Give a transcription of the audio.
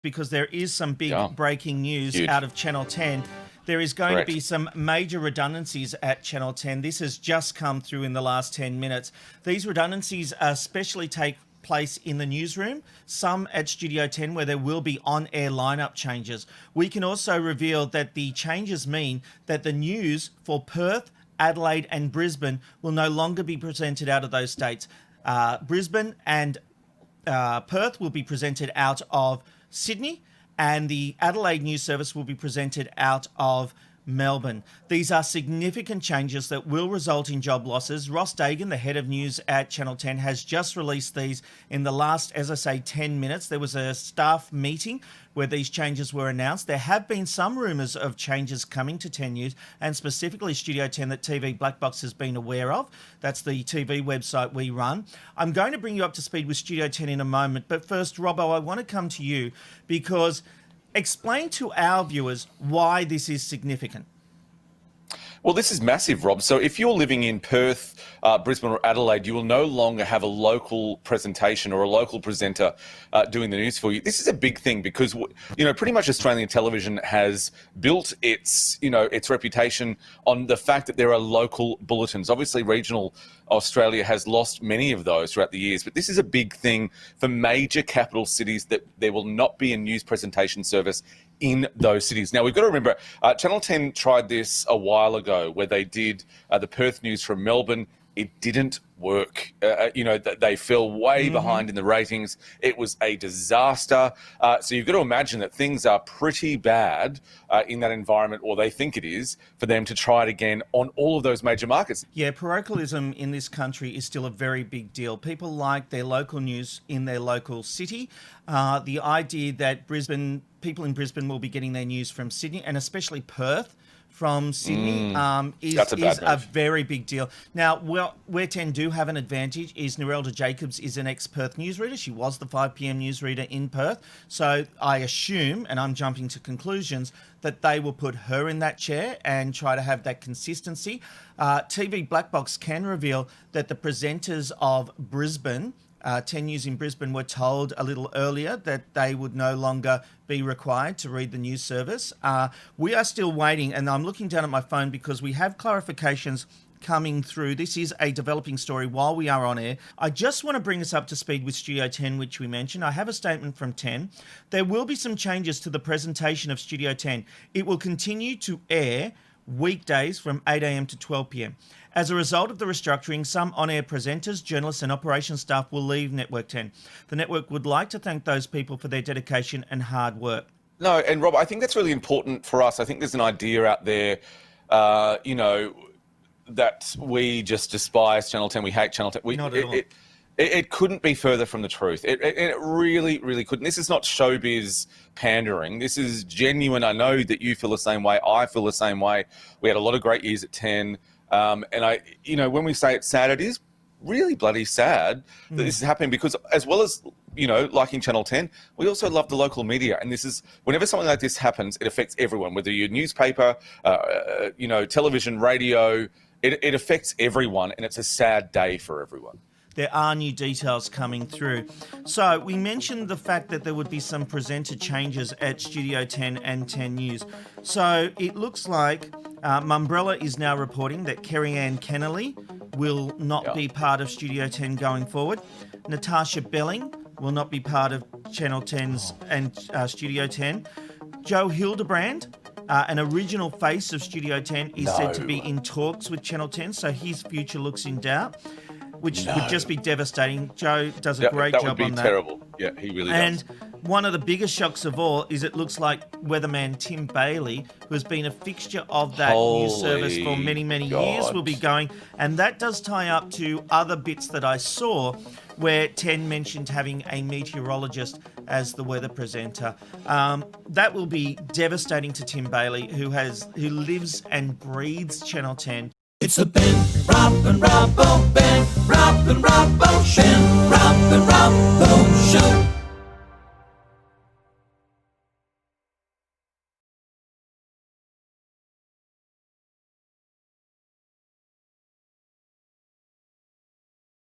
because there is some big Yeah. breaking news Huge. out of Channel 10. There is going Correct. to be some major redundancies at Channel 10. This has just come through in the last 10 minutes. These redundancies especially take place in the newsroom, some at Studio 10 where there will be on-air lineup changes. We can also reveal that the changes mean that the news for Perth, Adelaide and Brisbane will no longer be presented out of those states. Brisbane and Perth will be presented out of Sydney, and the Adelaide News Service will be presented out of Melbourne. These are significant changes that will result in job losses. Ross Dagan, the head of news at Channel 10, has just released these in the last, as I say, 10 minutes. There was a staff meeting where these changes were announced. There have been some rumours of changes coming to 10 News, and specifically Studio 10 that TV Black Box has been aware of. That's the TV website we run. I'm going to bring you up to speed with Studio 10 in a moment, but first, Robbo, I want to come to you because explain to our viewers why this is significant. Well, this is massive, Rob. So if you're living in Perth, Brisbane or Adelaide, you will no longer have a local presentation or a local presenter doing the news for you. This is a big thing because, pretty much Australian television has built its reputation on the fact that there are local bulletins. Obviously, regional Australia has lost many of those throughout the years, but this is a big thing for major capital cities that there will not be a news presentation service in those cities. Now, we've got to remember, Channel 10 tried this a while ago where they did the Perth news from Melbourne. It didn't work. They fell way behind in the ratings. It was a disaster. So you've got to imagine that things are pretty bad in that environment, or they think it is, for them to try it again on all of those major markets. Yeah, parochialism in this country is still a very big deal. People like their local news in their local city. The idea that people in Brisbane will be getting their news from Sydney, and especially Perth from Sydney, is a very big deal. Now, where 10 do have an advantage is Narelda Jacobs is an ex-Perth newsreader. She was the 5 p.m. newsreader in Perth. So I assume, and I'm jumping to conclusions, that they will put her in that chair and try to have that consistency. TV Black Box can reveal that the presenters of Brisbane, 10 News in Brisbane, were told a little earlier that they would no longer be required to read the news service. We are still waiting, and I'm looking down at my phone because we have clarifications coming through. This is a developing story while we are on air. I just want to bring us up to speed with Studio 10, which we mentioned. I have a statement from 10. There will be some changes to the presentation of Studio 10. It will continue to air weekdays from 8 a.m. to 12 p.m. As a result of the restructuring, some on-air presenters, journalists and operations staff will leave Network 10. The network would like to thank those people for their dedication and hard work. No, and Rob, I think that's really important for us. I think there's an idea out there, that we just despise Channel 10, we hate Channel 10. Not at all. It couldn't be further from the truth. It really, really couldn't. This is not showbiz pandering. This is genuine. I know that you feel the same way. I feel the same way. We had a lot of great years at 10. And when we say it's sad, it is really bloody sad that this is happening because as well as, liking Channel 10, we also love the local media. And this is, whenever something like this happens, it affects everyone, whether you're newspaper, television, radio, it affects everyone. And it's a sad day for everyone. There are new details coming through. So we mentioned the fact that there would be some presenter changes at Studio 10 and 10 News. So it looks like Mumbrella is now reporting that Kerry-Ann Kennelly will not be part of Studio 10 going forward. Natasha Belling will not be part of Channel 10's and Studio 10. Joe Hildebrand, an original face of Studio 10, is said to be in talks with Channel 10, so his future looks in doubt, which would just be devastating. Joe does a great job on that. That would be terrible. Yeah, he really does. And one of the biggest shocks of all is it looks like weatherman Tim Bailey, who has been a fixture of that news service for many, many years, will be going. And that does tie up to other bits that I saw where 10 mentioned having a meteorologist as the weather presenter. That will be devastating to Tim Bailey, who lives and breathes Channel 10. It's the Ben, Rob and Robbo, Ben, Rob and Robbo show.